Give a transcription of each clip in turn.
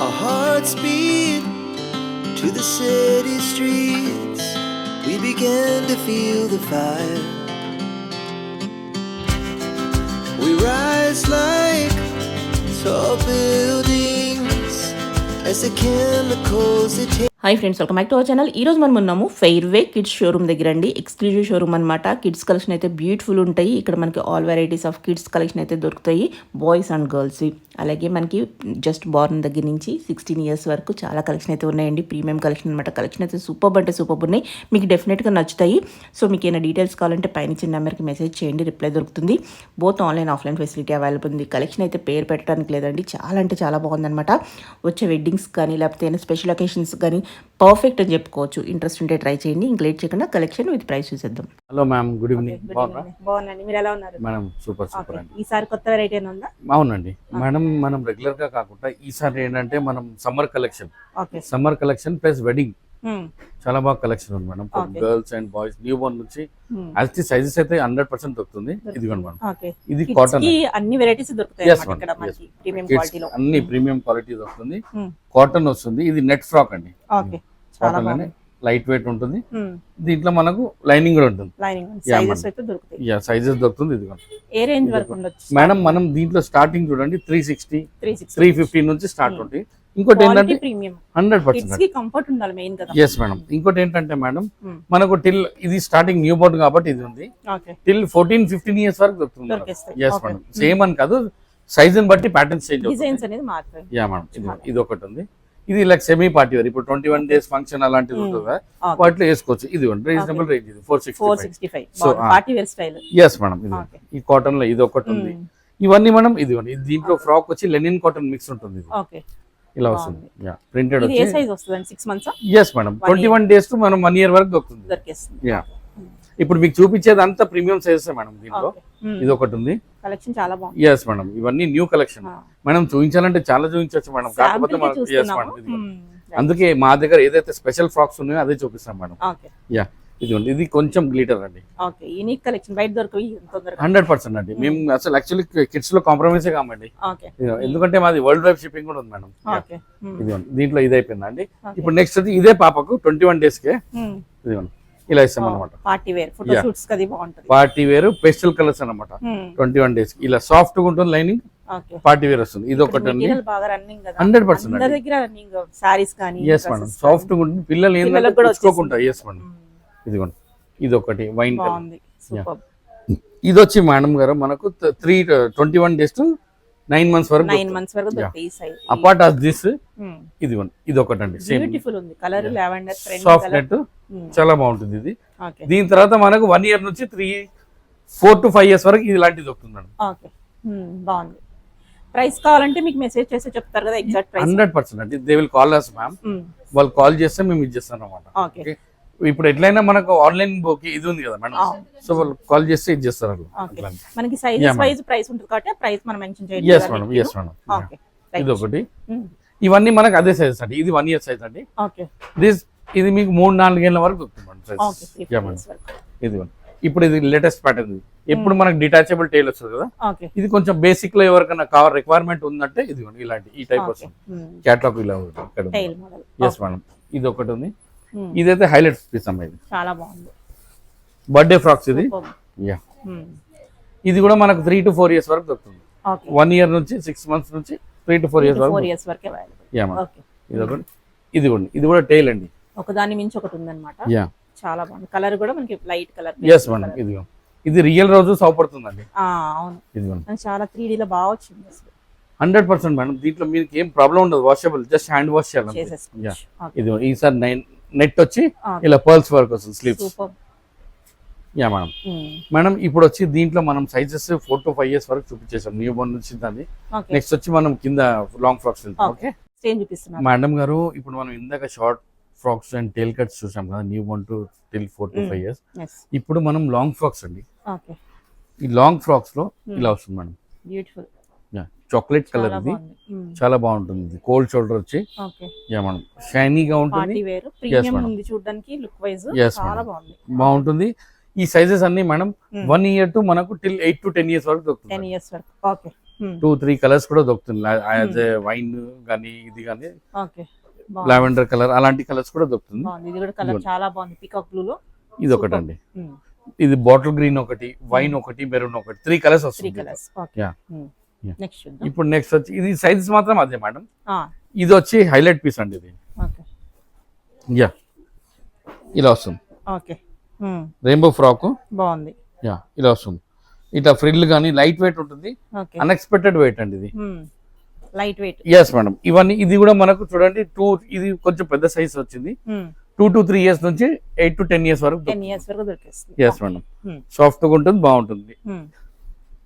Our hearts beat to the city streets. We began to feel the fire. We rise like tall buildings as the chemicals they take. Hi friends, welcome back to our channel. ఈ రోజు మనం ఉన్నాము fairway kids showroom దగ్గర అండి. Exclusive showroom అనమాట. Kids collection అయితే beautiful ఉంటాయి. ఇక్కడ మనకి all varieties of kids collection అయితే దొరుకుతాయి, బాయ్స్ అండ్ గర్ల్స్. అలాగే మనకి జస్ట్ బార్న్ దగ్గర నుంచి 16 years వరకు చాలా కలెక్షన్ అయితే ఉన్నాయండి. ప్రీమియం కలెక్షన్ అనమాట. కలెక్షన్ అయితే సూపర్ అంటే సూపర్ ఉన్నాయి. మీకు డెఫినెట్గా నచ్చుతాయి. సో మీకు ఏమైనా డీటెయిల్స్ కావాలంటే పైన చిన్న నెంబర్కి మెసేజ్ చేయండి, రిప్లై దొరుకుతుంది. Both online offline facility available ఉంది. కలెక్షన్ అయితే పేరు పెట్టడానికి లేదండి, చాలా అంటే చాలా బాగుందన్నమాట. వచ్చే వెడ్డింగ్స్ కానీ లేకపోతే ఏమైనా స్పెషల్ అకేషన్స్ కానీ పర్ఫెక్ట్ అని చెప్పుకోవచ్చు. ఇంట్రెస్ట్ ఉంటే ట్రై చేయండి. ఇంక లేట్ చేయకుండా కలెక్షన్ విత్ ప్రైస్ చూసేద్దాం. Hello ma'am, good evening. బాగున్నాండి, మీరు ఎలా ఉన్నారు? మేడం సూపర్ అండి. ఈసారి కొత్త వెరైటీ అయినా ఉందా? అవునండి మేడం, మనం రెగ్యులర్ గా కాకుండా ఈసారి ఏంటంటే మనం సమ్మర్ కలెక్షన్ ప్లస్ వెడ్డింగ్ చాలా బాగా కలెక్షన్ ఉంది madam. Girls and boys new Born నుంచి యాజ్ సైజెస్ అయితే 100% దొరుకుతుంది. ఇదిగోండి మేడం, ఇది కాటన్. అన్ని వెరైటీస్ దొరుకుతాయి, అన్ని ప్రీమియం క్వాలిటీ దొరుకుతుంది. కాటన్ వస్తుంది. ఇది నెట్ ఫ్రాక్ అండి. కాటన్ అని లైట్ వెయిట్ ఉంటుంది. దీంట్లో మనకు లైనింగ్ కూడా ఉంటుంది. సైజెస్ దొరుకుతుంది. ఇది మేడం, మనం దీంట్లో స్టార్టింగ్ చూడండి 360, 350 నుంచి స్టార్ట్ ఉంటుంది. ఇంకోటి ఏంటంటే 100%. Yes madam. ఇంకోటి ఏంటంటే మేడం, మనకు టిల్ ఇది స్టార్టింగ్ న్యూ బోర్న్ కాబట్టి ఇది ఉంది. టిల్ 14-15 years వరకు దొరుకుతుంది. ఎస్ మేడం, సేమ్ అని కాదు, సైజ్ బట్టి ప్యాటర్న్స్ చేంజ్ అవుతుంది. యా మేడం, ఇది ఒకటి ఉంది. ఇది లైక్ సెమీ పార్టీ వేర్. ఇప్పుడు 21 days ఫంక్షన్ అలాంటిది ఉంటుంది కదా, వాటిలో వేసుకోవచ్చు. ఇది రీజనబుల్ రేంజ్. ఇది 465. సో ఎస్ మేడం, ఇది ఈ కాటన్ లో ఇది ఒకటి ఉంది. ఇవన్నీ మనం ఇది దీంట్లో ఫ్రాక్ వచ్చి లెనిన్ కాటన్ మిక్స్ ఉంటుంది. ఇలా వస్తుంది. ప్రింటెడ్ వచ్చి ఎస్ మేడం, 21 days టు మనం 1 year వరకు దొరుకుతుంది. యా, ఇప్పుడు మీకు చూపించేది అంతా ప్రీమియం సైజెస్ మేడం. దీంట్లో ఇది ఒకటి ఉంది. కలెక్షన్ చాలా బాగుంది. ఎస్ మేడం, ఇవన్నీ న్యూ కలెక్షన్. మనం చూపించాలంటే చాలా చూపించవచ్చు మేడం, కాకపోతే మనం ఎస్ మేడం, అందుకే మా దగ్గర ఏదైతే స్పెషల్ ఫ్రాక్స్ ఉన్నాయో అదే చూపిస్తాం మేడం. యా, ఇది కొంచెం గ్లిటర్ అండి. 100% అండి. మేము అసలు యాక్చువల్లీ కిడ్స్ లో కాంప్రమైజ్ కామండి, ఎందుకంటే మాది వరల్డ్ వైడ్ షిప్పింగ్ కూడా ఉంది మేడం. ఇది దీంట్లో ఇది అయిపోయిందండి. ఇప్పుడు నెక్స్ట్ ఇదే పాపకు 21 days కే ఇదిగోండి ఇలా ఇస్తాం అనమాట. పార్టీ వేర్ పేస్టల్ కలర్స్ అనమాట. 21 days ఇలా సాఫ్ట్ గా ఉంటుంది. లైనింగ్ పార్టీ వేర్ వస్తుంది. ఇది ఒకటి 100%. ఎస్ మేడం, సాఫ్ట్ గా ఉంటుంది. పిల్లలు ఏంటంటే తెచ్చుకోకుండా. ఎస్ మేడం, ఇదిగోండి ఇది ఒకటి వైన్ కలర్. ఇది వచ్చి మేడం గారు మనకు 21 days టు 9 months వరకు. అపార్ట్ ఆఫ్ దిస్ ఇదిగోండి ఇది ఒకటి అండి. సాఫ్ట్ నెట్ చాలా బాగుంటుంది ఇది. దీని తర్వాత మనకు 1 year నుంచి 4 to 5 years వరకు ఇలాంటిది దొరుకుతుంది మేడం. బాగుంది. ప్రైస్ కావాలంటే మీకు మెసేజ్ చేసి చెప్తారు కదా ఎగ్జాక్ట్ ప్రైస్. 100% అండి. They will call us ma'am. వాళ్ళు కాల్ చేస్తే మేము ఇచ్చేస్తాం అన్నమాట. ఇప్పుడు ఎట్లయినా మనకు ఆన్లైన్ బుకింగ్ ఇది ఉంది కదా మేడం, సో వాళ్ళు కాల్ చేస్తే ఇచ్చేస్తారు. మనకి సైజెస్ వైజ్ ప్రైస్ ఉంటుంది కాబట్టి ప్రైస్ మనం మెన్షన్ చేయాలి. yes madam, yes madam. ఇది ఒకటి. ఇవన్నీ మనకు అదే సైజ్ అండి. ఇది 1 year సైజ్ అండి. ఇది మీకు 3-4 ఏళ్ల వరకు దొరుకుతుంది మేడం. ఇది ఇప్పుడు ఇది లేటెస్ట్ ప్యాటర్న్. ఎప్పుడు మనకు డిటాచబుల్ టైల్ వస్తుంది కదా, ఇది కొంచెం బేసిక్ లో ఎవరికైనా రిక్వైర్మెంట్ ఉందంటే ఇది ఇలాంటి ఈ టైప్ వస్తుంది. క్యాట్లాగ్ ఇలా ఉంటుంది. ఎస్ మేడం, ఇది ఒకటి ఉంది. ఇదైతే హైలైట్ పీస్ అమ్మా. ఇది చాలా బాగుంది. బర్త్డే ఫ్రాక్స్ ఇది. యా, ఇది కూడా మనకు 3 to 4 years వరకు దొరుకుతుంది. 1 year నుంచి 6 months నుంచి 3 to 4 years వరకు. యా మేడం, ఇది ఒకటి. ఇది కూడా టైల్ అండి. ఒకదాని మించి ఒకటి ఉందన్నమాట. యా, చాలా బాగుంది. కలర్ కూడా మనకి లైట్ కలర్. ఎస్ మేడం, ఇది రియల్ రోజు సౌపడుతుందండి. అవును, ఇది చాలా 3D లో బాగా వచ్చింది. 100% మేడం. దీంట్లో మీకు ఏం ప్రాబ్లం ఉండదు. వాషబుల్, జస్ట్ హ్యాండ్ వాష్ చేయాలి. ఇది ఈసారి నెట్ వచ్చి ఇలా పర్ల్స్ వర్క్ వస్తుంది స్లీవ్స్. Yeah madam. మేడం ఇప్పుడు వచ్చి దీంట్లో మనం సైజెస్ 4 to 5 years వరకు చూపించేసాం. న్యూ బోర్న్ నుంచి దాన్ని. నెక్స్ట్ వచ్చి మనం కింద లాంగ్ ఫ్రాక్స్ వెళ్తాం. ఓకే మేడం గారు, ఇప్పుడు మనం ఇందాక short frocks and tail cuts చూసాం కదా, newborn to till 4 to 5 years. ఇప్పుడు మనం లాంగ్ ఫ్రాక్స్ అండి. ఈ లాంగ్ ఫ్రాక్స్ లో ఇలా వస్తుంది మేడం. బ్యూటిఫుల్. Chocolate colour. ఇది చాలా బాగుంటుంది. ఇది కోల్డ్ షోల్డర్ వచ్చి మనం షైనీగా ఉంటుంది. బాగుంటుంది. ఈ సైజెస్ అన్ని మేడం 1 year టు మనకు టిల్ 8 to 10 years వరకు దొరుకుతుంది. 2-3 కలర్స్ కూడా దొరుకుతుంది. యాజ్ ఏ వైన్ కానీ ఇది కానీ ఓకే లావెండర్ కలర్ అలాంటి కలర్స్ కూడా దొరుకుతుంది. ఇది కూడా కలర్ చాలా బాగుంది పికాక్ బ్లూ లో. ఇది ఒకటండి, ఇది బాటిల్ గ్రీన్ ఒకటి, వైన్ ఒకటి, మెరూన్ ఒకటి, 3 కలర్స్ వస్తుంది. నెక్స్ట్ ఇప్పుడు నెక్స్ట్ వచ్చి ఇది సైజెస్ మాత్రం అదే మేడం. ఇది వచ్చి హైలైట్ పీస్ అండి ఇది. యా ఇలా వస్తుంది. ఓకే రెయిన్బో ఫ్రాక్ బాగుంది. యా ఇలా వస్తుంది. ఇట్లా ఫ్రిల్ కానీ లైట్ వెయిట్ ఉంటుంది, అన్ఎక్స్పెక్టెడ్ వెయిట్ అండి ఇది. Light weight. Yes madam. ఇవన్నీ ఇది కూడా మనకు చూడండి ఇది కొంచెం పెద్ద సైజ్ వచ్చింది. 2 to 3 years నుంచి 8 to 10 years వరకు. 10 years వరకు దొరికేస్తుంది. Yes madam. సాఫ్ట్ గా ఉంటుంది, బాగుంటుంది.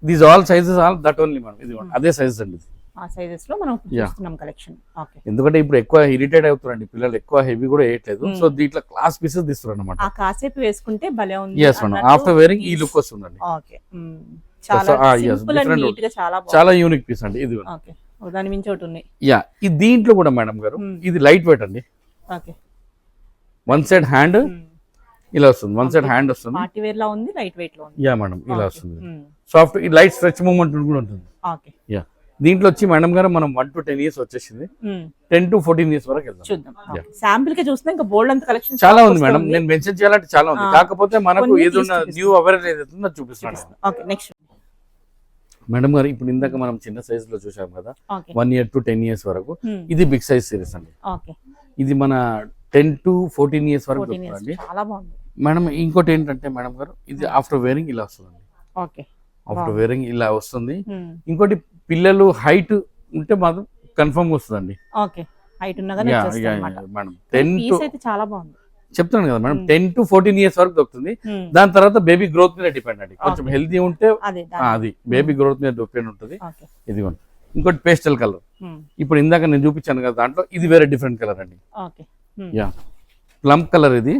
These all sizes all that only madam. ఇది అదే సైజెస్ అండి. ఆ సైజెస్ లో మనం చూస్తున్నాం కలెక్షన్. ఓకే. ఎందుకంటే ఇప్పుడు ఎక్కువ ఇరిటేట్ అవుతారండి పిల్లలు, ఎక్కువ హెవీ కూడా వేయట్లేదు. సో దీంట్లో క్లాస్ పీసెస్ తీస్తారు అన్నమాట. ఆ కాసేపు వేసుకుంటే భలే ఉంది. Yes madam. ఆఫ్టర్ వేరింగ్ ఈ లుక్ వస్తుందండి. ఓకే. చాలా సింపుల్ అండ్ నీట్ గా చాలా యూనిక్ పీస్ అండి ఇది. ఓకే. దాని మించి ఒకటి ఉన్నాయి. యా ఇది దీంట్లో కూడా మేడం గారు ఇది లైట్ వెయిట్ అండి. ఓకే. వన్ సైడ్ హ్యాండ్ ఇలా వస్తుంది, వన్ సైడ్ హ్యాండ్ వస్తుంది. పార్టీ వేర్ లా ఉంది, లైట్ వెయిట్ లో ఉంది. యా మేడం ఇలా వస్తుంది. సాఫ్ట్ ఈ లైట్ స్ట్రెచ్ మూవ్మెంట్ కూడా ఉంటుంది. ఓకే. యా దీంట్లో వచ్చి మేడం గారు మనం 1 to 10 years వచ్చేసింది. 10 to 14 years వరకు వెళ్దాం. చూద్దాం. శాంపిల్ కి చూస్తే ఇంకా బోల్డ్ అంత కలెక్షన్ చాలా ఉంది మేడం. నేను మెన్షన్ చేయాలంటే చాలా ఉంది, కాకపోతే మనకు ఏదైనా న్యూ అవేర్నెస్ ఏదైతుందో చూపిస్తున్నాను. ఓకే. నెక్స్ట్ మేడం గారు ఇప్పుడు ఇందాక మనం చిన్న సైజ్ లో చూసాం కదా 1 year to 10 years వరకు. ఇది బిగ్ సైజ్ సిరీస్ అండి. ఓకే. ఇది మన 10 to 14 years వరకు దొరుకుతుంది. చాలా బాగుంది మేడం. ఇంకోటి ఏంటంటే మేడం గారు ఇది ఆఫ్టర్ వేరింగ్ ఇలా వస్తుందండి. ఓకే. ఆఫ్టర్ వేరింగ్ ఇలా వస్తుంది. ఇంకోటి పిల్లలు హైట్ ఉంటే మాత్రం కన్ఫర్మ్ వస్తుందండి. ఓకే. హైట్ ఉన్నగానే మేడం 10 to అయితే చాలా బాగుంది చెప్తున్నాను కదా మేడం. 10 to 14 years వరకు దొరుకుతుంది. దాని తర్వాత బేబీ గ్రోత్ మీద డిపెండ్ అండి. కొంచెం హెల్తీ ఉంటే అది బేబీ గ్రోత్ మీద డిపెండ్ ఉంటుంది. ఇది ఇంకోటి పేస్టల్ కలర్. ఇప్పుడు ఇందాక నేను చూపించాను కదా దాంట్లో ఇది వేరే డిఫరెంట్ కలర్ అండి. Yeah plum colour. ఇది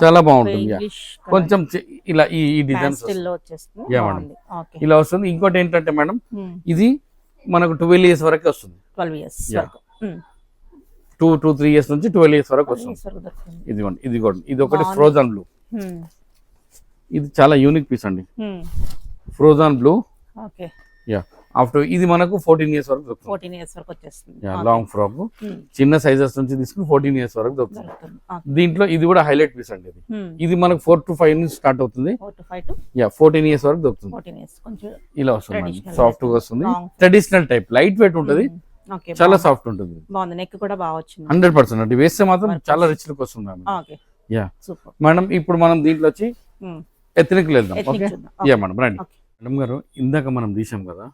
చాలా బాగుంటుంది. కొంచెం ఇలా ఈ డిజైన్స్ యా మేడం ఇలా వస్తుంది. ఇంకోటి ఏంటంటే మేడం ఇది మనకు 12 years వరకు వస్తుంది. 2 to 3 years నుంచి 12 years వరకు వస్తుంది. ఇది ఒకటి ఫ్రోజన్ బ్లూ. ఇది చాలా యూనిక్ పీస్ అండి. Frozen blue. యా ఆఫ్టర్ ఇది మనకు 14 years వరకు దొరుకుతుంది. 14 years వరకు వచ్చేస్తుంది. లాంగ్ ఫ్రాక్ చిన్న సైజెస్ నుంచి తీసుకుని 14 years వరకు దొరుకుతుంది. దీంట్లో ఇది కూడా హైలైట్ పీస్ అండి. ఇది మనకు 4 to 5 నుంచి స్టార్ట్ అవుతుంది. 14 years వరకు దొరుకుతుంది. ఇలా వస్తుంది, సాఫ్ట్ గా వస్తుంది. ట్రెడిషనల్ టైప్ లైట్ వెయిట్ ఉంటుంది, చాలా సాఫ్ట్ ఉంటుంది. బాగుంది. నెక్ కూడా బాగా వచ్చింది. 100% అండి. వేస్తే మాత్రం చాలా రిచ్ లుక్ వస్తుంది. యా మేడం ఇప్పుడు మనం దీంట్లో వచ్చి ఎథనిక్ వెళ్దాం. ఓకే. యా మేడం రండి. మేడం గారు ఇందాక మనం తీసాం కదా,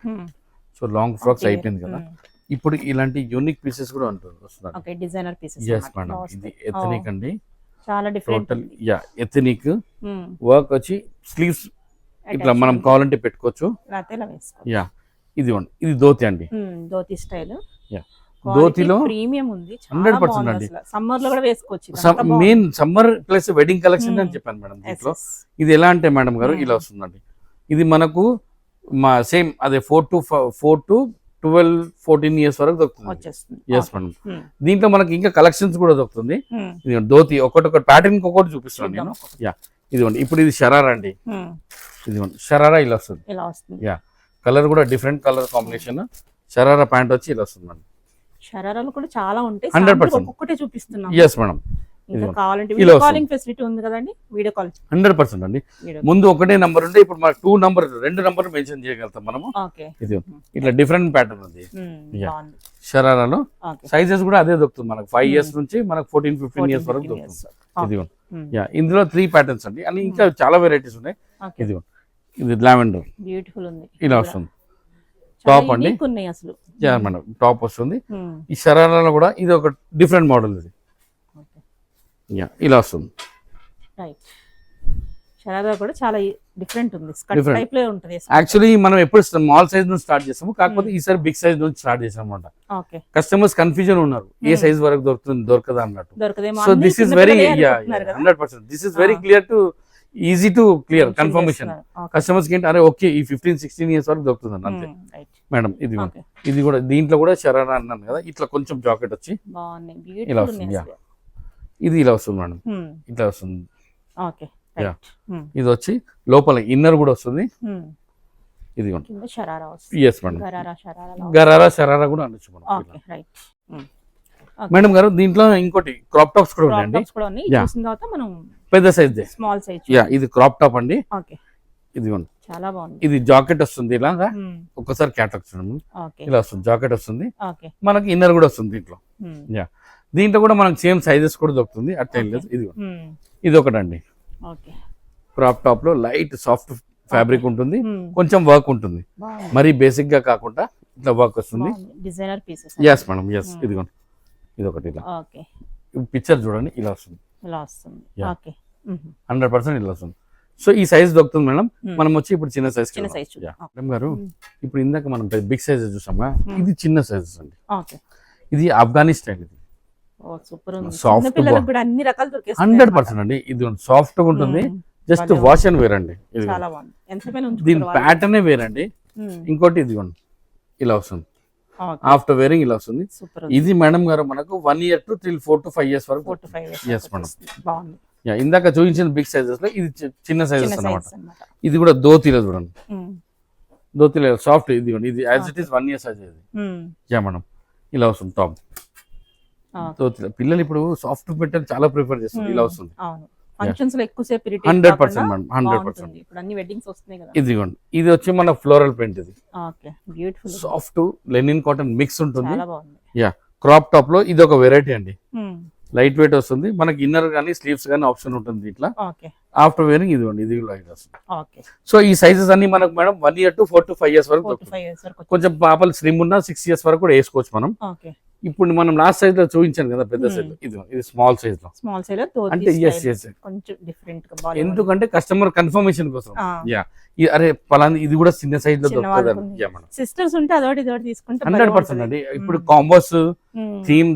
సో లాంగ్ ఫ్రాక్స్ అయిపోయింది కదా, ఇప్పుడు ఇలాంటి యూనిక్ పీసెస్ కూడా వస్తున్నారు. Okay. Designer pieces. yes madam. ఇది ఎథనిక్ అండి. చాలా different. Total yeah ethnic work వచ్చి స్లీవ్స్ ఇట్లా మనం కావాలంటే పెట్టుకోవచ్చు. యా ఇది ధోతి అండి. ధోతి స్టైల్. యా ధోతిలో ప్రీమియం ఉంది. 100% అండి. సమ్మర్ లో కూడా వేసుకోవచ్చు. Main summer plus wedding collection అని చెప్పాను మేడం. దీంట్లో ఇది ఎలా అంటే మేడం గారు ఇలా వస్తుందండి. ఇది మనకు సేమ్ అదే 4 to 12, 14 years వరకు దొరుకుతుంది. Yes madam. దీంట్లో మనకి ఇంకా కలెక్షన్స్ కూడా దొరుకుతుంది. ఇది ధోతి ఒకటి ప్యాటర్న్ ఒకటి చూపిస్తున్నాను నేను. యా ఇదిగోండి. ఇప్పుడు ఇది షరారా అండి. ఇదిగోండి షరారా ఇలా వస్తుంది. యా కలర్ కూడా different colour combination. Sharara pant వచ్చి ఇలా వస్తుంది మేడం. షరారాలు కూడా చాలా ఉంటాయి. 100% ఒక్కొక్కటే చూపిస్తున్నాం. Yes madam. కావాలంటే వీడియో కాలింగ్ ఫెసిలిటీ ఉంది కదండి. వీడియో కాల్ 100% అండి. ముందు ఒకటే నంబర్ ఉంటే ఇప్పుడు మనకు 2 నంబర్ మెన్షన్ చేయగలుగుతాం మనము. ఇది ఇట్లా డిఫరెంట్ ప్యాటర్న్ ఉంది. షరారాలో సైజెస్ కూడా అదే దొరుకుతుంది మనకు. 5 years నుంచి మనకు 14-15 years వరకు దొరుకుతుంది. ఇది ఇందులో 3 ప్యాటర్న్స్ అండి. అని ఇంకా చాలా వెరైటీస్ ఉన్నాయి. ఇది లావెండర్ బ్యూటిఫుల్ ఉంది. ఇలా వస్తుంది. టాప్ అండి అసలు మేడం. టాప్ వస్తుంది. ఈ షరారాలో కూడా ఇది ఒక డిఫరెంట్ మోడల్. ఇది ఇలా వస్తుంది. షరారా కూడా చాలా డిఫరెంట్ ఉంది. టైప్ లో ఉంటుంది. యాక్చువల్లీ మనం ఎప్పుడు స్మాల్ సైజ్ నుంచి స్టార్ట్ చేస్తాము, కాకపోతే ఈసారి బిగ్ సైజ్ నుంచి స్టార్ట్ చేసాం అన్నమాట. కస్టమర్స్ కన్ఫ్యూజన్ ఉన్నారు, ఏ సైజ్ వరకు దొరుకుతుంది దొరకదా అన్నట్టు. So this is very 100%. This is very clear to easy to clear confirmation customers కి. అరే ఓకే ఈ 15-16 years వరకు దొరుకుతుంది అంతే మేడం. ఇది కూడా దీంట్లో కూడా షరారా అన్నాను కదా, ఇట్లా కొంచెం జాకెట్ వచ్చి ఇలా వస్తుంది. ఇది ఇలా వస్తుంది మేడం. ఇట్లా వస్తుంది. ఇది వచ్చి లోపల ఇన్నర్ కూడా వస్తుంది. ఇదిగోండి. కింద షరారా వస్తుంది. Yes madam. గరారా గరారా షరారా కూడా అనొచ్చు మనం. Okay right. మేడం గారు దీంట్లో ఇంకోటి క్రాప్ టాప్స్ కూడా ఉన్నాయండి. కూడా ఉన్నాయి. చూసిన తర్వాత మనం పెద్ద సైజ్ స్మాల్ సైజ్. యా ఇది క్రాప్ టాప్ అండి. ఓకే ఇదిగోండి. చాలా బాగుంది. ఇది జాకెట్ వస్తుంది ఇలాగా. ఒక్కసారి క్యాటలాగ్ చూడండి. ఇలా వస్తుంది, జాకెట్ వస్తుంది, మనకి ఇన్నర్ కూడా వస్తుంది దీంట్లో. యా దీంట్లో కూడా మనకి సేమ్ సైజెస్ కూడా దొరుకుతుంది. అట్లా ఏం లేదు. ఇది ఒకటండి. క్రాప్ టాప్ లో లైట్ సాఫ్ట్ ఫ్యాబ్రిక్ ఉంటుంది, కొంచెం వర్క్ ఉంటుంది, మరి బేసిక్ గా కాకుండా ఇట్లా వర్క్ వస్తుంది. Designer pieces. Yes madam. Yes ఇదిగోండి. ఇది ఒకటి ఇలా పిక్చర్ చూడండి, ఇలా వస్తుంది. 100% ఇలా వస్తుంది. సో ఈ సైజ్ దొరుకుతుంది మేడం. మనం వచ్చి ఇప్పుడు చిన్న సైజ్ మేడం గారు. ఇప్పుడు ఇందాక మనం బిగ్ సైజ్ చూసామా, ఇది చిన్న సైజెస్ అండి. ఇది ఆఫ్ఘనీ స్టైల్. ఇది సాఫ్ట్ 100% అండి. ఇది సాఫ్ట్ గా ఉంటుంది. జస్ట్ వాష్ అండ్ వేర్ అండి. దీని ప్యాటర్న్ వేరండి. ఇంకోటి ఇదిగోండి ఇలా వస్తుంది. ఆఫ్టర్ వేరింగ్ ఇలా వస్తుంది. ఇది మేడం గారు మనకు 1 year to 4 to 5 years వరకు. Yes madam. ఇందాక చూపించిన బిగ్ సైజెస్ లో ఇది చిన్న సైజెస్ అన్నమాట. ఇది కూడా ధోతీలో చూడండి, ధోతీలో సాఫ్ట్. ఇది as it is 1 year size. Yeah madam ఇలా వస్తుంది టాప్ ధోతీలో. పిల్లలు ఇప్పుడు సాఫ్ట్ మెటీరియల్ చాలా ప్రిఫర్ చేస్తారు. ఇలా వస్తుంది. ఫంక్షన్స్ లో ఎక్కువసేపు 100% మేడం. 100%. ఇప్పుడు అన్ని వెడ్డింగ్స్ వస్తున్నాయి కదా. ఇదిగోండి. ఇది వచ్చి మన ఫ్లోరల్ ప్రింట్. ఇది okay beautiful soft linen cotton mix ఉంటుంది. యా క్రాప్ టాప్ లో ఇది ఒక వెరైటీ అండి. లైట్ వెయిట్ వస్తుంది, మనకి ఇన్నర్ గానీ స్లీవ్స్ గానీ ఆప్షన్ ఉంటుంది ఇట్లా. ఆఫ్టర్ వేరింగ్ ఇదిగోండి, ఇది లైట్ వస్తుంది. సో ఈ సైజెస్ అన్ని మనకు madam 1 year to 4 to 5 years వరకు. కొంచెం పాపలు స్లిమ్ ఉన్న 6 years వరకు కూడా వేసుకోవచ్చు మనం. ఇప్పుడు మనం లాస్ట్ సైజ్ లో చూపించాను కదా పెద్ద సైజ్, ఇది స్మాల్ సైజ్ లో. అంటే కొంచెం డిఫరెంట్ గా, ఎందుకంటే కస్టమర్ కన్ఫర్మేషన్ కోసం. యా అరే పలానా ఇది కూడా చిన్న సైజ్ లో దొరుకుతుంది. సిస్టర్స్ ఉంటే అదొకటి ఇదొకటి తీసుకుంటే 100% అండి. ఇప్పుడు కాంబోస్ థీమ్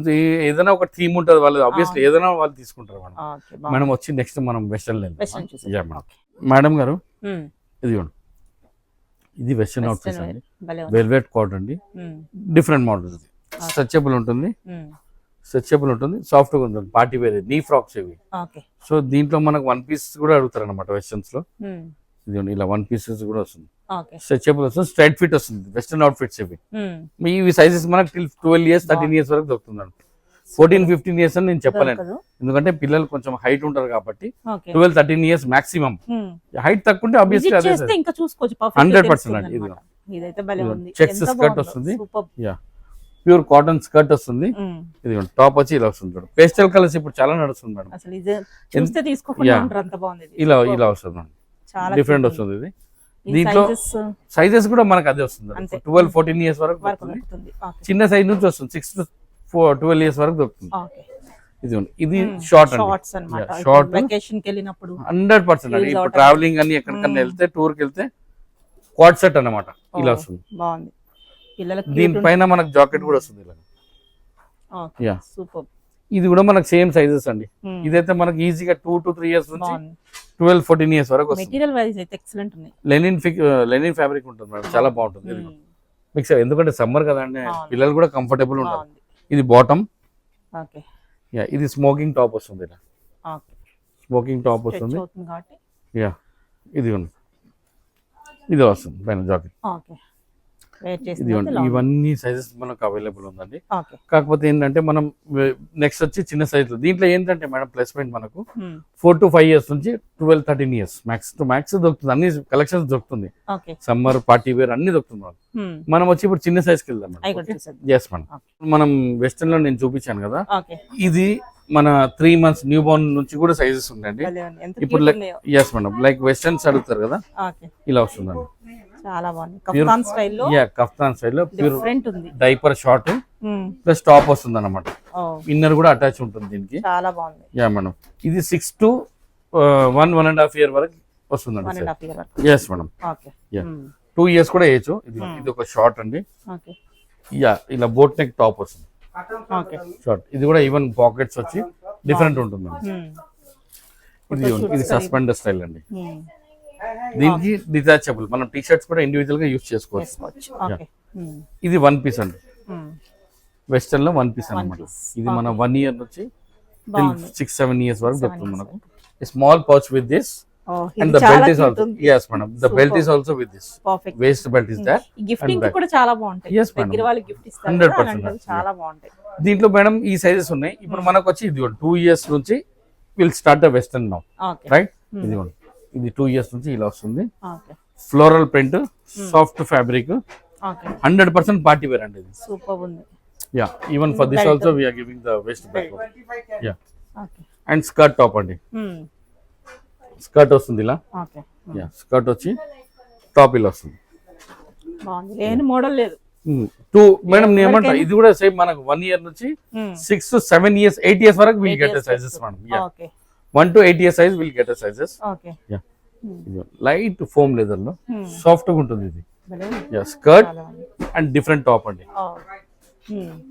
ఏదైనా ఒక థీమ్ ఉంటుంది, వాళ్ళు ఆబ్వియస్లీ ఏదైనా వాళ్ళు తీసుకుంటారు. మనం వచ్చి నెక్స్ట్ మనం వెస్టర్న్ మేడం గారు. ఇది వెస్టర్న్ అవుట్ ఫిట్ అండి. వెల్వెట్ కోట్ అండి. Different model. స్ట్రెచబుల్ ఉంటుంది, సాఫ్ట్ గా ఉంటుంది. పార్టీ వేర్ నీ ఫ్రాక్స్ ఇవి. సో దీంట్లో మనకు 1 piece కూడా అడుగుతారు అనమాట వెస్టర్న్స్ లో. ఇది ఇలా 1 pieces కూడా వస్తుంది. స్ట్రెచబుల్ వస్తుంది, స్ట్రైట్ ఫిట్ వస్తుంది. వెస్టర్న్ అవుట్ ఫిట్స్ ఇవి. ఇవి సైజెస్ మనకు 12 years 13 years వరకు దొరుకుతుంది. 14-15 years అని నేను చెప్పలేను, ఎందుకంటే పిల్లలు కొంచెం హైట్ ఉంటారు కాబట్టి. 12-13 years మాక్సిమం. హైట్ తక్కువ ఉంటే ఆబ్వియస్లీ అదే 100% అండి. ఇది చెక్స్ స్కర్ట్ వస్తుంది. ప్యూర్ కాటన్ స్కర్ట్ వస్తుంది. ఇది టాప్ వచ్చి ఇలా వస్తుంది. పేస్టల్ కలర్స్ ఇప్పుడు చాలా నడుస్తుంది మేడం. ఇలా వస్తుంది మేడం. డిఫరెంట్ వస్తుంది. ఇది దీంట్లో సైజెస్ కూడా మనకు అదే వస్తుంది. 12-14 years వరకు దొరుకుతుంది. చిన్న సైజ్ నుంచి వస్తుంది 6 to 12 years వరకు దొరుకుతుంది. ఇది షార్ట్ అండి. షార్ట్ 100% అండి. ఇప్పుడు ట్రావెలింగ్ అని ఎక్కడికన్నా వెళ్తే, టూర్ కి వెళ్తే క్వాడ్ సెట్ అన్నమాట. ఇలా వస్తుంది. దీనిపైన మనకు జాకెట్ కూడా వస్తుంది. ఇది కూడా మనకు సేమ్ సైజెస్ అండి. ఇదైతే మనకి ఈజీగా 2 to 3 years నుంచి 12-14 years వరకు వస్తుంది. లెనిన్ ఫ్యాబ్రిక్ ఉంటుంది మేడం, చాలా బాగుంటుంది. మిక్స్ ఎందుకంటే సమ్మర్ కదా అండి, పిల్లలు కూడా కంఫర్టబుల్ ఉంటారు. ఇది బాటమ్. ఇది స్మోకింగ్ టాప్ వస్తుంది. ఇలా స్మోకింగ్ టాప్ వస్తుంది. ఇది వస్తుంది పైన జాకెట్. ఇవన్నీ సైజెస్ మనకు అవైలబుల్ ఉందండి. కాకపోతే ఏంటంటే మనం నెక్స్ట్ వచ్చి చిన్న సైజ్ లో. దీంట్లో ఏంటంటే మేడం ప్లస్ పాయింట్ మనకు 4 to 5 years నుంచి 12-13 years మ్యాక్స్ టు మ్యాక్స్ దొరుకుతుంది. అన్ని కలెక్షన్స్ దొరుకుతుంది. సమ్మర్ పార్టీ వేర్ అన్ని దొరుకుతుంది. మనం వచ్చి ఇప్పుడు చిన్న సైజ్ కి వెళ్దాం మేడం. Yes madam. మనం వెస్టర్న్ లో నేను చూపించాను కదా, ఇది మన 3 months న్యూ బోర్న్ నుంచి కూడా సైజెస్ ఉంటాయండి. ఇప్పుడు ఎస్ మేడం, లైక్ వెస్టర్న్స్ అడుగుతారు కదా, ఇలా వస్తుందండి. చాలా బాగుంది. కఫ్తాన్ స్టైల్లో. కఫ్తాన్ స్టైల్లో pure diaper short plus top వస్తుంది అన్నమాట. ఇన్నర్ కూడా అటాచ్ ఉంటుంది దీనికి. చాలా బాగుంది. Yeah madam. ఇది 6 to 1.5 year వరకు వస్తుందండి. Yes madam. 2 years కూడా వేయచ్చు. ఇది ఒక షార్ట్ అండి. యా ఇలా బోట్ నెక్ టాప్ వస్తుంది. షార్ట్. ఇది కూడా ఈవెన్ పాకెట్స్ వచ్చి డిఫరెంట్ ఉంటుంది. ఇది సస్పెండర్ స్టైల్ అండి. దీనికి డిటాచబుల్, మనం టీ షర్ట్స్ కూడా ఇండివిజువల్ గా యూజ్ చేసుకోవచ్చు. ఇది 1 piece అండి. వెస్టర్న్ లో 1 piece అన్నమాట. ఇది మన 1 year నుంచి 6-7 years వరకు దొరుకుతుంది మనకు. Small pouch with this And the belt is also, yes madam, the belt is also with this. Perfect. Waist belt is there. Gifting కి కూడా చాలా బాగుంటాయి. Yes madam. దగ్గర వాళ్ళకి గిఫ్ట్ ఇస్తారు 100%. కదా, చాలా బాగుంటాయి. దీంట్లో మేడం ఈ సైజెస్ ఉన్నాయి. ఇప్పుడు మనకు వచ్చి ఇది 2 years నుంచి will start the western now, okay right? ఇది 2 years నుంచి ఇలా వస్తుంది. Okay floral print, soft fabric, okay 100% party wear అండి ఇది. సూపర్ ఉంది. Yeah, even for this also we are giving the waist belt. Yeah, okay and skirt top అండి. Skirt వస్తుంది ఇలా. ఓకే యా, స్కర్ట్ వచ్చి టాప్ ఇలా వస్తుంది. బాగుంది. లేని మోడల్ లేదు. 2 మేడం నేను ఏమంటా, ఇది కూడా సేమ్ మనకు 1 year నుంచి 6 to 7 years 8 years వరకు will get sizes madam. Yeah, okay 1 to 8 years size will get a sizes. Okay yeah, light foam leather లో సాఫ్ట్ గా ఉంటుంది ఇది. భలే yeah, skirt and different top అండి,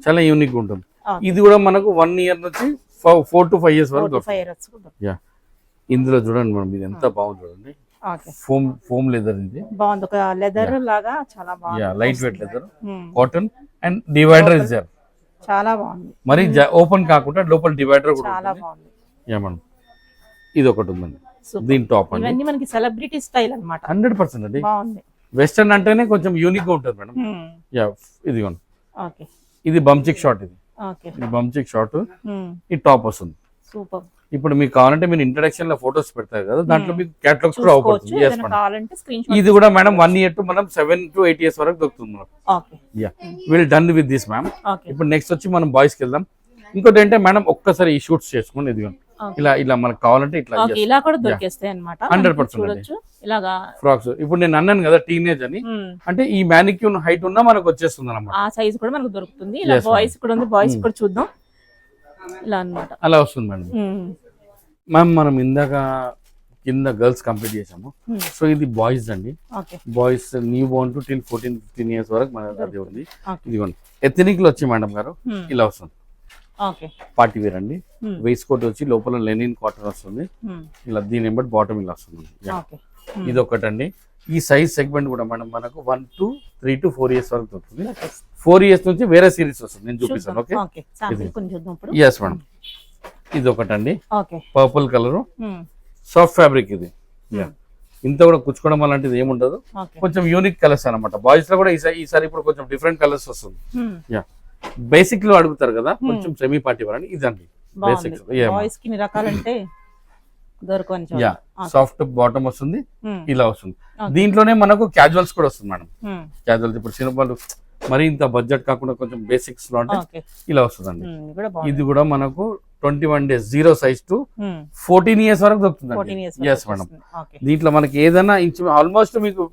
చాలా యూనిక్ గా ఉంటుంది. ఇది కూడా మనకు 1 year నుంచి 4 to 5 years వరకు దొరుకుతుంది. యా, ఇందులో చూడండి మేడం, ఇది ఎంత బాగుంది చూడండి. ఓకే ఫోమ్ లెదర్ ఇది బాగుంది. ఒక లెదర్ లాగా చాలా బాగుంది. Yeah, light weight leather, cotton and divider is there. చాలా బాగుంది. మరి ఓపెన్ కాకుండా లోపల డివైడర్ కూడా చాలా ఉంటుంది. బాగుంది. యా మేడం, ఇది ఒకటి ఉందండి. దీని టాప్ అండి ఇవన్నీ మనకి సెలబ్రిటీ స్టైల్ అన్నమాట. 100% అండి. బాగుంది. వెస్టర్న్ అంటేనే కొంచెం యూనిక్ గా ఉంటుంది మేడం. యా, ఇది ఓకే ఇది బంచిక్ షార్ట్, ఇది ఓకే ఇది బంచిక్ షార్ట్, ఈ టాప్ వస్తుంది. సూపర్. ఇప్పుడు మీకు కావాలంటే మీరు ఇంట్రడక్షన్ లో ఫోటోస్ పెడతారు కదా, దాంట్లో మీకు క్యాటలాగ్స్ కూడా అవుతుంది. Yes, madam. కావాలంటే స్క్రీన్ షాట్. ఇది కూడా మేడం 1 year టు మనం 7 to 8 years వరకు దొరుకుతుంది madam. Okay yeah, will done with this ma'am. Okay ఇప్పుడు నెక్స్ట్ వచ్చి మనం బాయ్స్ కి వెళ్దాం. ఇంకోటి ఏంటంటే మేడం, ఒక్కసారి ఈ షూట్స్ చేసుకుని ఇది ఇలా ఇలా మనకు కావాలంటే ఇట్లా ఓకే ఇలా కూడా దొరికేస్తాయి అన్నమాట. 100% చూడొచ్చు ఇలాగా ఫ్రాక్స్. ఇప్పుడు నేను అన్నాను కదా టీనేజ్ అని, అంటే ఈ మ్యానిక్యూన్ హైట్ ఉన్నా మనకు వచ్చేస్తుంది అన్నమాట. ఆ సైజ్ కూడా మనకు దొరుకుతుంది. ఇలా బాయ్స్ కూడా ఉంది, బాయ్స్ కూడా చూద్దాం. ఇలా అన్నమాట, అలా వస్తుంది మేడం. మ్యామ్ మనం ఇందాక కింద గర్ల్స్ కంప్లీట్ చేసాము. సో ఇది బాయ్స్ అండి. Okay boys new Born to till 14-15 years వరకు మన దగ్గర ఉంది. ఇదిగోండి ఎథనిక్ లో వచ్చి మేడం గారు ఇలా వస్తుంది. ఓకే పార్టీ వేర్ అండి. వేస్ట్ కోట్ వచ్చి లోపల లెనిన్ కాటన్ వస్తుంది. ఇలా దీని బట్టి బాటమ్ ఇలా వస్తుంది. ఓకే ఇది ఒకటండి. ఈ సైజ్ సెగ్మెంట్ కూడా మేడం మనకు 1 to 3 to 4 years వరకు దొరుకుతుంది. 4 years నుంచి వేరే సిరీస్ వస్తుంది, నేను చూపిస్తాను. ఓకే ఓకే శాంపిల్ కొంచెం చూద్దాం ఇప్పుడు. ఎస్ మేడం, ఇది ఒకటండి. Okay purple colour soft fabric ఇది. ఇంత కూడా కుచ్చుకోవడం అలాంటిది ఏముండదు. ఓకే కొంచెం యూనిక్ కలర్స్ అన్నమాట. బాయ్స్ లో కూడా ఈసారి ఇప్పుడు కొంచెం డిఫరెంట్ కలర్స్ వస్తుంది. యా, బేసిక్ లో అడుగుతారు కదా కొంచెం సెమీ పార్టీ వేర్ అని, ఇదండి బేసిక్స్. బాయ్స్ కి రకాలంటే దొరకని. యా, సాఫ్ట్ బాటమ్ వస్తుంది, ఇలా వస్తుంది. దీంట్లోనే మనకు క్యాజువల్స్ కూడా వస్తుంది మేడం. క్యాజువల్స్ ఇప్పుడు సినిమాలు మరి ఇంత బడ్జెట్ కాకుండా కొంచెం బేసిక్స్ లో అంటే ఇలా వస్తుందండి. ఇది కూడా మనకు 21 days 0 size టు 14 years వరకు దొరుకుతుందండి. ఎస్ మేడం, దీంట్లో మనకి ఏదైనా ఆల్మోస్ట్ మీకు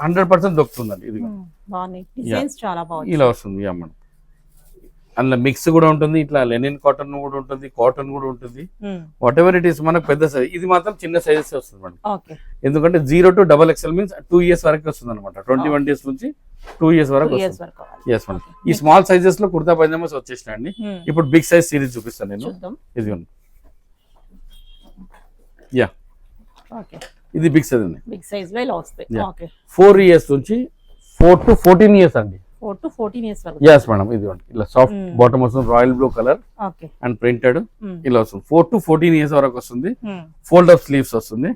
100% దొరుకుతుందండి. ఇది ఇలా వస్తుంది. యా మేడం, అందులో మిక్స్ కూడా ఉంటుంది, ఇట్లా లెనిన్ కాటన్ కూడా ఉంటుంది, కాటన్ కూడా ఉంటుంది. వాట్ ఎవర్ ఇట్ ఈస్ మనకు పెద్ద సైజ్. ఇది మాత్రం చిన్న సైజెస్ వస్తుంది మేడం. ఎందుకంటే 0 to XXL మీన్స్ 2 years వరకు వస్తుంది అనమాట. 21 days నుంచి 2 years వరకు వస్తుంది. ఎస్ మేడం, ఈ స్మాల్ సైజెస్ లో కుర్తా పైజామాస్ వచ్చేసినాయండి. ఇప్పుడు బిగ్ సైజ్ సిరీస్ చూపిస్తాను నేను. ఇది యా, ఇది బిగ్ సైజ్ అండి. బిగ్ సైజ్ లో ఇలా వస్తాయి. ఓకే 4 years నుంచి 4 to 14 years అండి. 4 to 14 years వరకు. ఎస్ మేడం, ఇది ఇలా సాఫ్ట్ బాటమ్ వస్తుంది, royal blue colour and printed ఇలా వస్తుంది. 4 to 14 years వరకు వస్తుంది. ఫోల్డ్ అప్ స్లీవ్స్ వస్తుంది.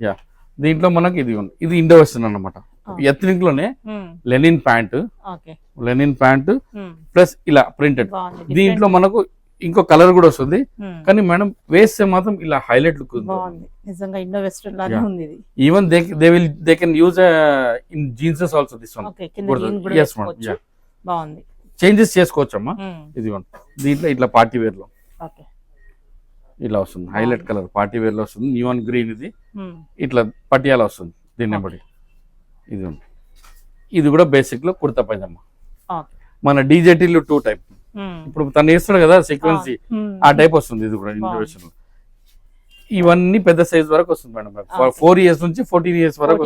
యా, దీంట్లో మనకి ఇది ఇండో వెస్టర్న్ అన్నమాట. ఎథనిక్ లోనే linen pant, linen pant plus ఇలా ప్రింటెడ్. దీంట్లో మనకు ఇంకో కలర్ కూడా వస్తుంది, కానీ మేడం వేస్తే మాత్రం ఇలా హైలైట్ లుక్ ఉంది. నిజంగా ఇండో వెస్టర్న్ లాగా ఉంది ఇది. Even they can use in జీన్సెస్ also this one. yes madam, yeah, బాగుంది. చేంజెస్ చేసుకోవచ్చమ్మా. ఇది దీంట్లో ఇట్లా పార్టీ వేర్ లో ఇలా వస్తుంది. హైలైట్ కలర్ పార్టీ వేర్ లో వస్తుంది. న్యూఆన్ గ్రీన్ ఇది ఇట్లా పటియాలా వస్తుంది దీన్ని బట్టి. ఇది కూడా బేసిక్ లో కుర్తా పైజామా. మన డీజేటీలు 2 టైప్. ఇప్పుడు తను వేస్తాడు కదా సీక్వెన్సీ, ఆ టైప్ వస్తుంది. ఇది కూడా ఇంట్రొడక్షన్. ఇవన్నీ పెద్ద సైజ్ వరకు వస్తుంది మేడం. 4 years నుంచి 14 years వరకు.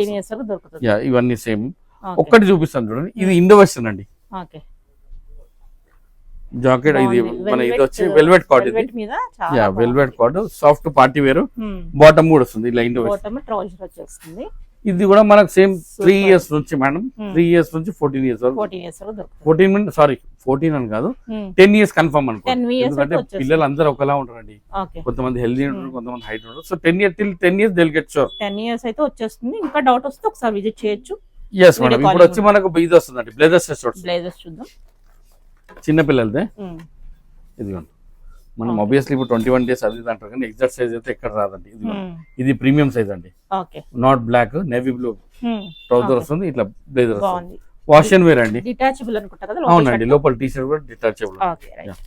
యా, ఇవన్నీ సేమ్. ఒక్కటి చూపిస్తాను చూడండి. ఇది ఇండో వెస్టర్న్ అండి. జాకెట్ ఇది మన ఇది వచ్చి వెల్వెట్ కార్డ్. ఇది yeah, velvet cord soft party wear. Bottom కూడా వస్తుంది ఇలా ఇండో వెస్టర్న్. ఇది కూడా మనకు సేమ్ 3 years నుంచి మేడం. 3 years నుంచి 14 years వరకు. 14 14 అని కాదు 10 ఇయర్స్ కన్ఫర్మ్ అనుకో, 10 years ఎందుకంటే అయితే పిల్లలు అందరూ ఒకలా ఉంటారండి, ఓకే కొంతమంది హెల్దీ ఉంటారు, కొంతమంది హైట్ ఉంటారు. So 10 years they'll get sure. 10 years అయితే వచ్చేస్తుంది. ఇంకా డౌట్ వస్తే ఒకసారి విజిట్ చేయొచ్చు. Yes madam. ఇప్పుడు వచ్చి మనకు ఇది వస్తుందండి బ్లేజర్స్ షర్ట్స్, బ్లేజర్స్ చూద్దాం. చిన్న పిల్లలదే ఇదిగోండి. మనం ఆబ్వియస్లీ ఇప్పుడు 21 days అది అంటారు కానీ ఎగ్జాక్ట్ సైజ్ అయితే ఎక్కడ రాదండి. ఇది ప్రీమియం సైజ్ అండి, okay not black, navy blue trouser వస్తుంది, ఇట్లా బ్లేజర్ వస్తుంది. బాగుంది. వాష్ అండ్ వేర్ అండి. డిటాచబుల్ అనుకుంటా కదా? అవునండి, లోపల టీ షర్ట్ కూడా డిటాచబుల్. Okay right.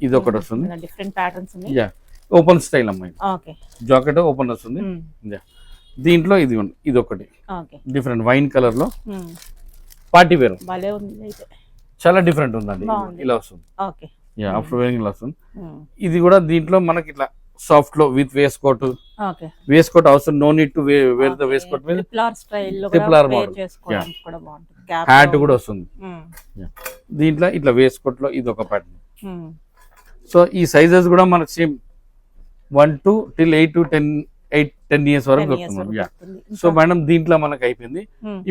ఇది ఒకటి వస్తుంది, డిఫరెంట్ ప్యాటర్న్స్ ఉన్నాయి. యా ఓపెన్ స్టైల్ అమ్మాయి. ఓకే జాకెట్ ఓపెన్ వస్తుంది. దీంట్లో ఇది ఒకటి ఓకే డిఫరెంట్ వైన్ కలర్ లో పార్టీ వేర్, భలే ఉంది అయితే, చాలా డిఫరెంట్ ఉందండి. ఇలా వస్తుంది, ఓకే యా ఆఫ్టర్ వేరింగ్ ఇలా వస్తుంది. ఇది కూడా దీంట్లో మనకి ఇట్లా సాఫ్ట్ లో with waistcoat, okay waistcoat అవసరం, no need to wear the waistcoat మీద ట్రిపుల్ ఆర్ స్టైల్ లో ట్రిపుల్ ఆర్ వేర్ మోడల్, చేసుకోవడానికి కూడా బాగుంటుంది. హ్యాట్ కూడా వస్తుంది. దీంట్లో ఇట్లా వేస్ట్ కోట్ లో ఇది ఒక ప్యాటర్న్. సో ఈ సైజెస్ కూడా మనకు సేమ్ 1 to 8 to 10 years వరకు దొరుకుతుంది. యా సో మేడం దీంట్లో మనకు అయిపోయింది.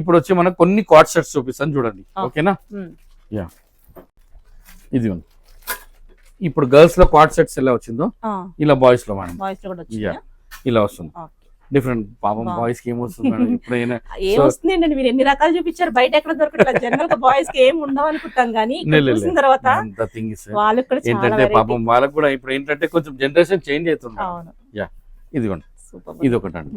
ఇప్పుడు వచ్చి మనకు కొన్ని కార్డ్ షర్ట్స్ చూపిస్తాను చూడండి, ఓకేనా? యా ఇది ఉంది. ఇప్పుడు గర్ల్స్ లో కార్డ్ షర్ట్స్ ఎలా వచ్చిందో ఇలా బాయ్స్ లో మేడం ఇలా వస్తుంది. డిఫరెంట్. పాపం బాయ్స్ కి ఏమొస్తుంది మేడం ఎప్పుడైనా ఏమొస్తుందండి, మీరు ఎన్ని రకాలు చూపించారు, బయట ఎక్కడ దొరకట్లేదు. జనరల్ గా బాయ్స్ కి ఏం ఉండవు అనుకుంటాం కానీ తర్వాత వాళ్ళకి కూడా ఏంటంటే పాపం వాళ్ళకి కూడా ఇప్పుడు ఏంటంటే కొంచెం జనరేషన్ చేంజ్ అవుతుంది. యా ఇదిగోండి, ఇది ఒకటి అండి,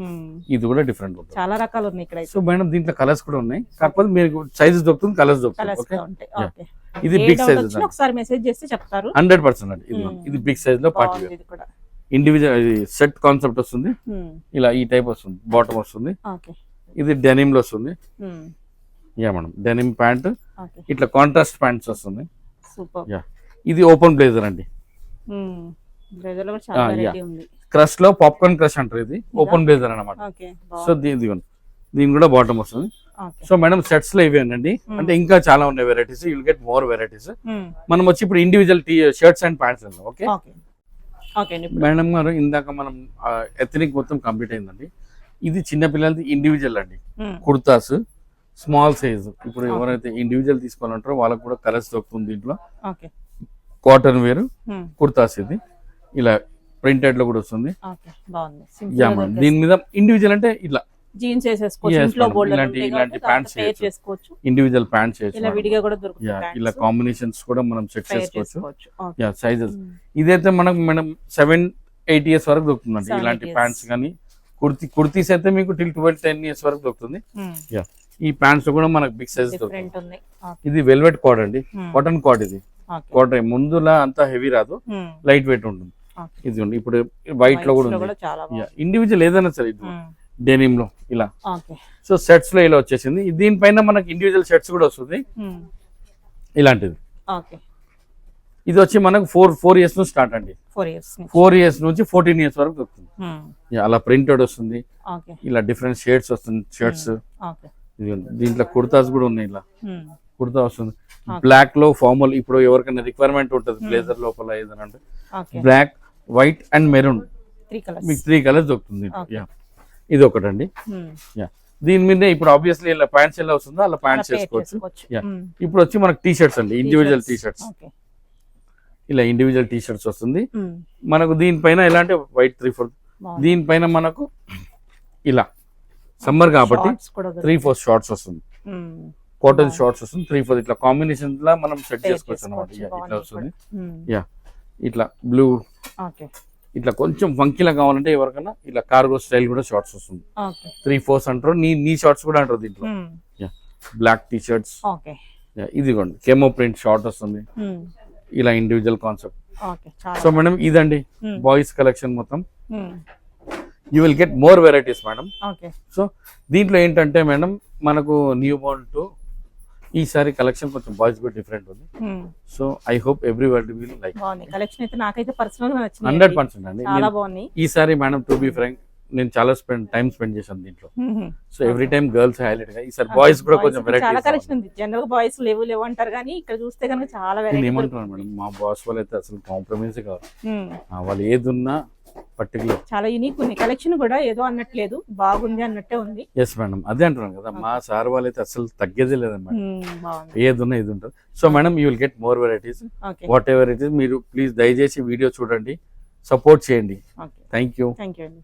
ఇది కూడా డిఫరెంట్ ఉంటుంది. చాలా రకాలు ఉన్నాయి ఇక్కడ. సో మేడం దీంట్లో కలర్స్ కూడా ఉన్నాయి, కాకపోతే మీరు సైజెస్ దొరుకుతుంది, కలర్స్ దొరుకుతుంది. ఇది బిగ్ సైజ్, ఒకసారి మెసేజ్ చేస్తే చెప్తారు. 100% అండి. ఇది బిగ్ సైజ్ లో party wear, individual set concept వస్తుంది. ఇలా ఈ టైప్ వస్తుంది, బాటమ్ వస్తుంది. ఇది డెనిమ్ లో వస్తుంది. యా మేడం, డెనిమ్ ప్యాంట్, ఇట్లా కాంట్రాస్ట్ ప్యాంట్స్ వస్తుంది. యా ఇది ఓపెన్ బ్లేజర్ అండి. క్రష్ లో పాప్కార్న్ క్రష్ అంటారు, ఇది ఓపెన్ బ్లేజర్ అన్నమాట. సో దీని కూడా బాటమ్ వస్తుంది. సో మేడం సెట్స్ లో ఇవేనండి, అంటే ఇంకా చాలా ఉన్నాయి varieties, you'll get more varieties. మనం వచ్చి ఇప్పుడు ఇండివిజువల్ షర్ట్స్ అండ్ ప్యాంట్స్ అండి. ఓకే మేడం గారు, ఇందాక మనం ఎథనిక్ మొత్తం కంప్లీట్ అయిందండి. ఇది చిన్న పిల్లలది ఇండివిజువల్ అండి, కుర్తాస్ స్మాల్ సైజ్. ఇప్పుడు ఎవరైతే ఇండివిజువల్ తీసుకోవాలంటారో వాళ్ళకి కూడా కలర్స్ దొరుకుతుంది దీంట్లో. కాటన్ వేర్ కుర్తాస్, ఇది ఇలా ప్రింటెడ్ లో కూడా వస్తుంది. దీని మీద ఇండివిజువల్ అంటే ఇట్లా జీన్స్ వేసేసుకోవచ్చు, ఇలాంటి ప్యాంట్స్ చేసుకోవచ్చు, ఇండివిజువల్ ప్యాంట్స్ ఇలా కాంబినేషన్స్ కూడా మనం సెట్ చేసుకోవచ్చు. యా సైజెస్ ఇదైతే మనకు మనం 7-8 years వరకు దొరుకుతుందండి. ఇలాంటి ప్యాంట్స్ కానీ కుర్తీస్ అయితే మీకు till 12-10 years వరకు దొరుకుతుంది. యా ఈ ప్యాంట్స్ కూడా మనకు బిగ్ సైజ్ దొరుకుతుంది. ఇది వెల్వెట్ కార్డ్ అండి, కాటన్ కార్డ్. ఇది కాటన్ ముందులా అంత హెవీ రాదు, లైట్ వెయిట్ ఉంటుంది. ఇది ఇప్పుడు వైట్ లో కూడా ఉంది. ఇండివిజువల్ ఏదైనా సరే డెనిమ్ లో ఇలా. సో సెట్స్ లో ఇలా వచ్చేసింది. దీనిపైన మనకి ఇండివిజువల్ సెట్స్ కూడా వస్తుంది ఇలాంటిది. ఇది వచ్చి మనకు 4 years నుంచి స్టార్ట్ అండి. 4 years నుంచి 14 years వరకు దొరుకుతుంది. అలా ప్రింటెడ్ వస్తుంది, ఇలా డిఫరెంట్ షేడ్స్ వస్తుంది షర్ట్స్. దీంట్లో కుర్తాస్ కూడా ఉన్నాయి, ఇలా కుర్తా వస్తుంది బ్లాక్ లో ఫార్మల్. ఇప్పుడు ఎవరికైనా రిక్వైర్మెంట్ ఉంటుంది బ్లేజర్ లోపల ఏదైనా అంటే బ్లాక్, వైట్ అండ్ మెరూన్, మీకు 3 colors దొరుకుతుంది. ఇది ఒకటండి. దీని మీద ఇప్పుడు ఆబ్వియస్లీ ఇలా ప్యాంట్స్ ఎలా వస్తుందో అలా ప్యాంట్స్ వేసుకోవచ్చు. ఇప్పుడు వచ్చి మనకు టీ షర్ట్స్ అండి, ఇండివిజువల్ టీ షర్ట్స్. ఇలా ఇండివిజువల్ టీ షర్ట్స్ వస్తుంది మనకు. దీనిపైన ఎలా అంటే వైట్ 3/4, దీనిపైన మనకు ఇలా సమ్మర్ కాబట్టి 3/4 షార్ట్స్ వస్తుంది, కాటన్ షార్ట్స్ వస్తుంది. 3/4 ఇట్లా కాంబినేషన్ లా మనం సెట్ చేసుకోవచ్చు అనమాట. ఇట్లా వస్తుంది. యా ఇట్లా బ్లూ, ఇట్లా కొంచెం ఫంకీలా కావాలంటే ఎవరికైనా ఇలా కార్గో స్టైల్ కూడా షార్ట్స్ వస్తుంది. 3/4 అంటారు, నీ షార్ట్స్ కూడా అంటారు దీంట్లో. బ్లాక్ టీ షర్ట్స్, ఇదిగోండి కెమో ప్రింట్ షార్ట్ వస్తుంది. ఇలా ఇండివిజువల్ కాన్సెప్ట్. సో మేడం ఇదండి బాయ్స్ కలెక్షన్ మొత్తం. You will get more varieties madam. So దీంట్లో ఏంటంటే మేడం మనకు న్యూ బోర్న్ టు ఈసారి కలెక్షన్ కొంచెం బాయ్స్ కూడా డిఫరెంట్ ఉంది. So I hope everybody will like. Collection అయితే నాకైతే పర్సనల్ గా నచ్చింది 100% అండి. చాలా బాగుంది ఈసారి మేడం టు బి ఫ్రాంక్ నేను చాలా టైం స్పెండ్ చేశాను దీంట్లో. So every time girls highlight గా, ఈసారి బాయ్స్ కూడా కొంచెం వెరైటీ చాలా కలెక్షన్ ఉంది. జనరల్ గా బాయ్స్ లేవు అంటారు కానీ ఇక్కడ చూస్తే కనుక చాలా వెరైటీ. ఏమంటున్నాను మేడం, మా బాస్ వాళ్ళు అయితే అసలు కాంప్రమైజ్ కాదు. వాళ్ళు ఏదున్నా పర్టికులర్ చాలా యూనిక్ ఉంది కలెక్షన్ కూడా, ఏదో అన్నట్లేదు, బాగుంది అన్నట్టే ఉంది. ఎస్ మేడం, అదే అంటున్నాను కదా, మా సార్ వాళ్ళైతే అసలు తగ్గేదే లేదన్నమాట, బాగుంది. ఏది ఉన్నా ఇది ఉంటుంది. So madam you will get more varieties, what ever it is. మీరు ప్లీజ్ దయచేసి వీడియో చూడండి, సపోర్ట్ చేయండి. Thank you. థ్యాంక్ యూ అండి.